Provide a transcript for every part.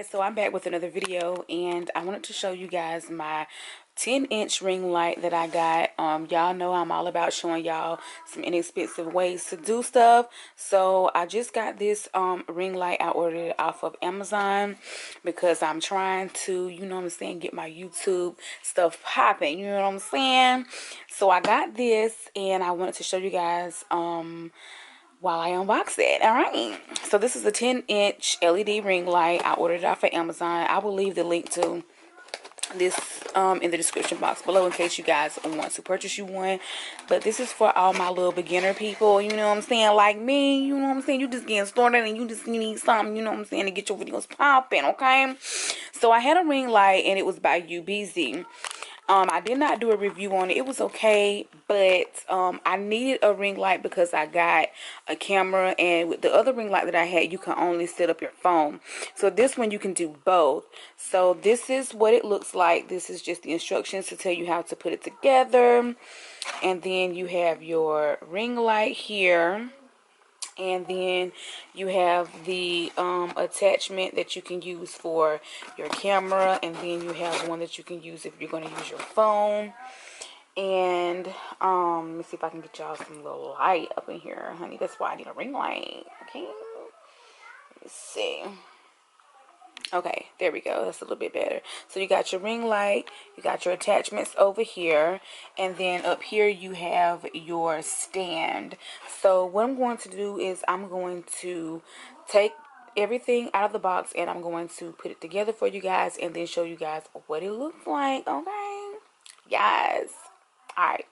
Guys, so I'm back with another video, and I wanted to show you guys my 10-inch ring light that I got. Y'all know I'm all about showing y'all some inexpensive ways to do stuff. So I just got this ring light. I ordered it off of Amazon because I'm trying to, you know what I'm saying, get my YouTube stuff popping, you know what I'm saying? So I got this, and I wanted to show you guys while I unbox it. All right, so this is a 10-inch LED ring light. I ordered it off of Amazon. I will leave the link to this in the description box below in case you guys want to purchase you one. But this is for all my little beginner people, you know what I'm saying, like me, you know what I'm saying. You just getting started and you need something, you know what I'm saying, to get your videos popping. Okay, so I had a ring light and it was by UBZ. I did not do a review on it. It was okay, but I needed a ring light because I got a camera, and with the other ring light that I had, you can only set up your phone. So this one you can do both. So this is what it looks like. This is just the instructions to tell you how to put it together. And then you have your ring light here. And then you have the attachment that you can use for your camera, and then you have one that you can use if you're going to use your phone. And let me see if I can get y'all some little light up in here, honey. That's why I need a ring light. Okay, let me see. Okay, there we go. That's a little bit better. So you got your ring light, you got your attachments over here, and then up here you have your stand. So what I'm going to do is I'm going to take everything out of the box and I'm going to put it together for you guys and then show you guys what it looks like. Okay, yes. All right.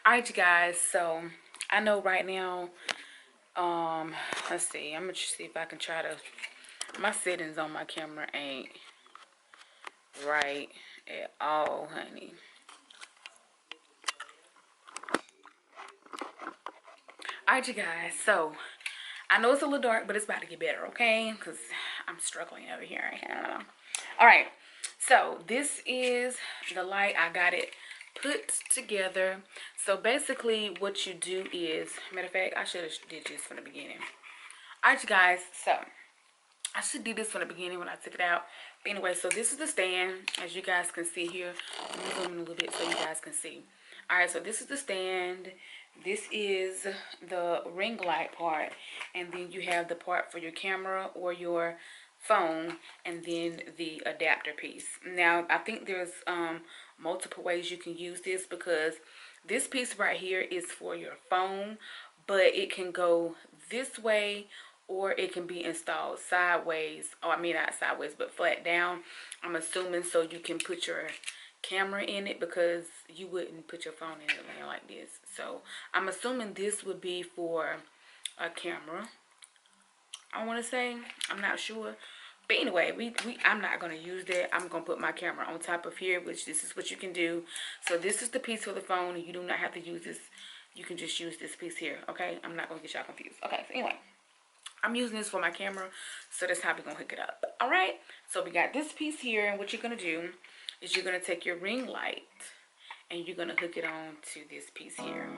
All right, you guys, so I know right now, let's see, I'm gonna see if I can try to, my settings on my camera ain't right at all, honey. All right, you guys, so I know it's a little dark, but it's about to get better, okay, because I'm struggling over here. All right, so this is the light. I got it put together. So basically what you do is, matter of fact, I should have did this from the beginning. All right, you guys, so I should do this from the beginning when I took it out. But anyway, so this is the stand, as you guys can see here. Let me zoom in a little bit so you guys can see. All right, so this is the stand. This is the ring light part, and then you have the part for your camera or your phone, and then the adapter piece. Now I think there's multiple ways you can use this, because this piece right here is for your phone, but it can go this way or it can be installed sideways. Oh, I mean not sideways, but flat down, I'm assuming, so you can put your camera in it, because you wouldn't put your phone in it laying like this. So I'm assuming this would be for a camera, I want to say. I'm not sure. But anyway, I'm not going to use that. I'm going to put my camera on top of here, which this is what you can do. So this is the piece for the phone, and you do not have to use this you can just use this piece here, okay? I'm not gonna get y'all confused. Okay, so anyway, I'm using this for my camera, so that's how we're gonna hook it up. All right, so we got this piece here, and what you're gonna do is you're gonna take your ring light and you're gonna hook it on to this piece here,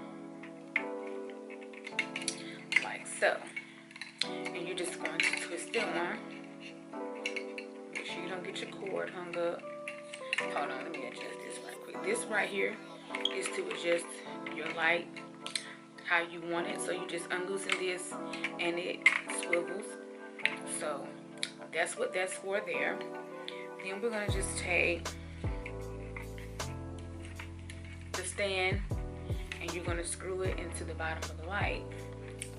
like so. And you're just going to twist it on. Make sure you don't get your cord hung up. Hold on, let me adjust this right quick. This right here is to adjust your light how you want it. So you just unloosen this and it swivels. So that's what that's for there. Then we're gonna just take the stand and you're gonna screw it into the bottom of the light,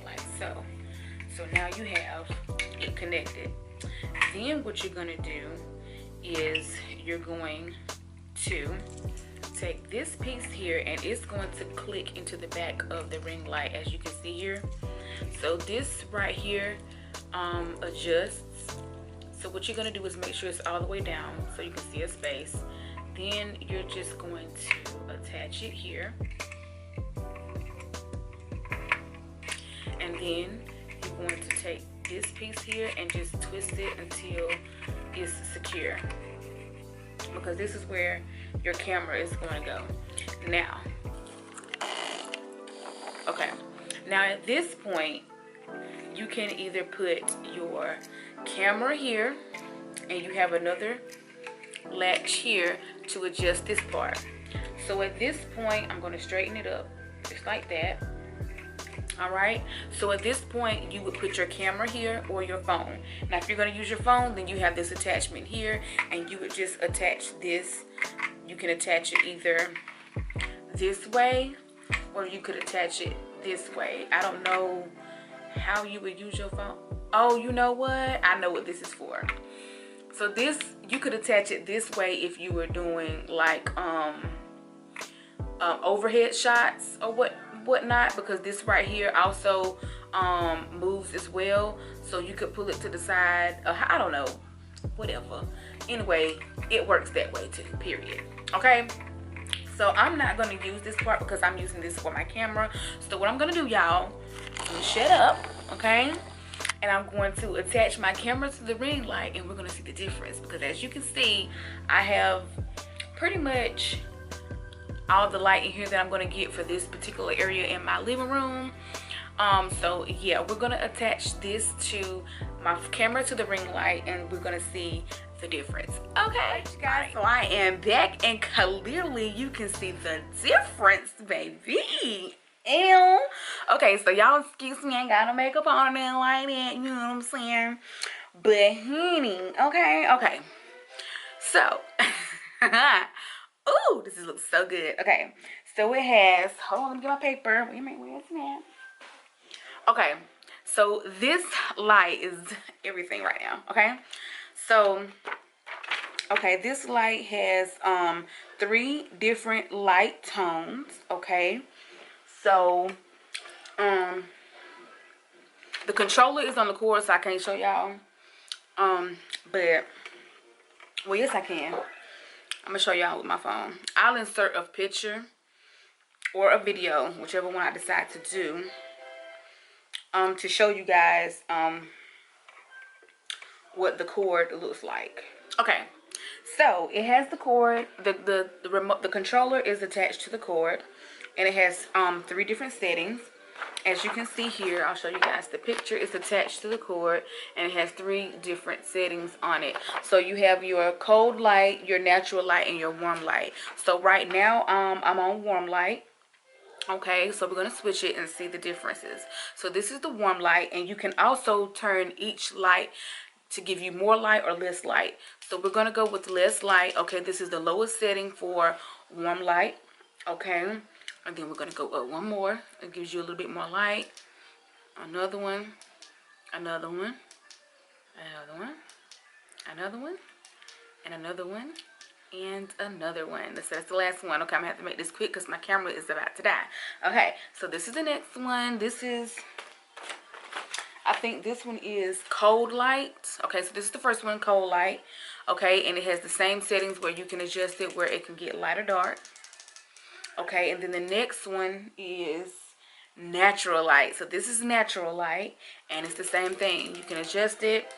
like so. So now you have it connected. Then what you're gonna do is you're going to take this piece here and it's going to click into the back of the ring light, as you can see here. So this right here adjusts. So what you're gonna do is make sure it's all the way down so you can see a space. Then you're just going to attach it here. And then you're going to take this piece here and just twist it until it's secure, because this is where your camera is going to go. Now, okay, now at this point you can either put your camera here and you have another latch here to adjust this part. So at this point I'm going to straighten it up just like that. All right, so at this point you would put your camera here or your phone. Now if you're going to use your phone, then you have this attachment here and you would just attach this. You can attach it either this way or you could attach it this way. I don't know how you would use your phone. Oh, you know what, I know what this is for. So this, you could attach it this way if you were doing like overhead shots or whatnot, because this right here also moves as well, so you could pull it to the side. I don't know, whatever. Anyway, it works that way too, period. Okay, so I'm not going to use this part because I'm using this for my camera. So what I'm going to do, y'all, I'm going to shut up, okay, and I'm going to attach my camera to the ring light and we're going to see the difference, because as you can see I have pretty much all the light in here that I'm going to get for this particular area in my living room. So yeah, we're going to attach this to my camera to the ring light and we're going to see the difference. Okay guys, so I am back and clearly you can see the difference, baby. Ew. Okay, so y'all excuse me, I ain't got no makeup on or nothing like that, you know what I'm saying? But honey, okay, so ooh, this looks so good. Okay, so it has, hold on, let me get my paper. Wait a minute, where is that? Okay, so this light is everything right now, okay? So, okay, this light has 3 different light tones, okay? So, the controller is on the cord, so I can't show y'all. But, well, yes, I can. I'm gonna show y'all with my phone. I'll insert a picture or a video, whichever one I decide to do, to show you guys what the cord looks like. Okay, so it has the cord. The remote, the controller is attached to the cord, and it has 3 different settings. As you can see here, I'll show you guys the picture. It's attached to the cord and it has 3 different settings on it. So you have your cold light, your natural light, and your warm light. So right now I'm on warm light. Okay, so we're going to switch it and see the differences. So this is the warm light, and you can also turn each light to give you more light or less light. So we're going to go with less light. Okay, this is the lowest setting for warm light. Okay, and then we're going to go up one more. It gives you a little bit more light. Another one, another one, another one, another one, and another one, and another one. So that's the last one. Okay, I'm going to have to make this quick because my camera is about to die. Okay, so this is the next one. This is, I think this one is cold light. Okay, so this is the first one, cold light. Okay, and it has the same settings where you can adjust it where it can get light or dark. Okay, and then the next one is natural light. So this is natural light, and it's the same thing. You can adjust it,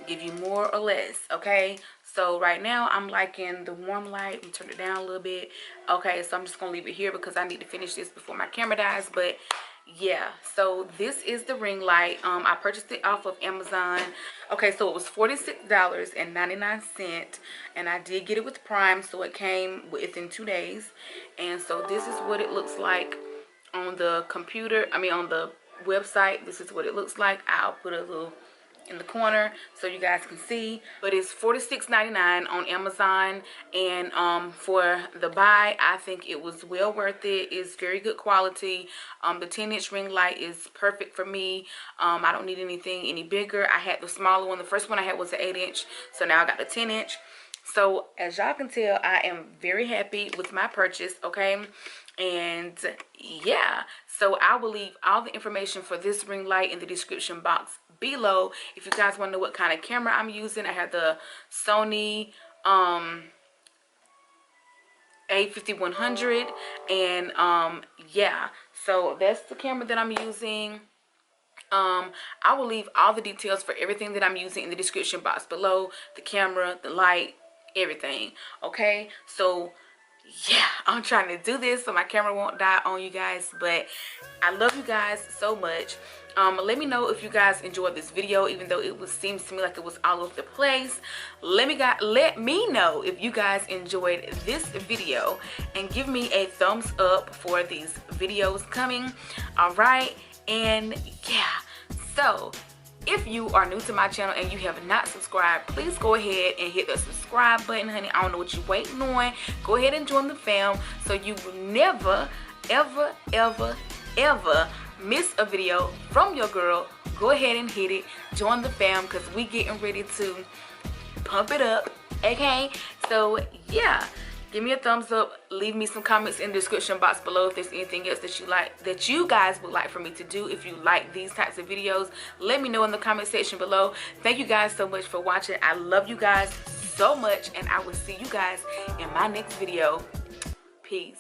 give you more or less. Okay, so right now I'm liking the warm light. I'm turn it down a little bit. Okay, so I'm just gonna leave it here because I need to finish this before my camera dies. But yeah, so this is the ring light. I purchased it off of Amazon. Okay, so it was $46.99, and I did get it with Prime, so it came within 2 days. And so this is what it looks like on the computer. I mean, on the website. This is what it looks like. I'll put a little in the corner so you guys can see, but it's $46.99 on Amazon. And for the buy, I think it was well worth it. It's very good quality. The 10-inch ring light is perfect for me. I don't need anything any bigger. I had the smaller one. The first one I had was an 8-inch, so now I got the 10-inch. So as y'all can tell, I am very happy with my purchase. Okay, and yeah, so I will leave all the information for this ring light in the description box below. If you guys want to know what kind of camera I'm using, I have the Sony A5100, and yeah, so that's the camera that I'm using. I will leave all the details for everything that I'm using in the description box below. The camera, the light, everything. Okay, so yeah, I'm trying to do this so my camera won't die on you guys. But I love you guys so much. Let me know if you guys enjoyed this video, even though it seems to me like it was all over the place. Let me know if you guys enjoyed this video, and give me a thumbs up for these videos coming. All right, and yeah, so if you are new to my channel and you have not subscribed, please go ahead and hit the subscribe button, honey. I don't know what you're waiting on. Go ahead and join the fam so you will never, ever, ever, ever miss a video from your girl. Go ahead and hit it. Join the fam because we getting ready to pump it up. Okay, so yeah, give me a thumbs up. Leave me some comments in the description box below if there's anything else that you like, that you guys would like for me to do. If you like these types of videos, let me know in the comment section below. Thank you guys so much for watching. I love you guys so much, and I will see you guys in my next video. Peace.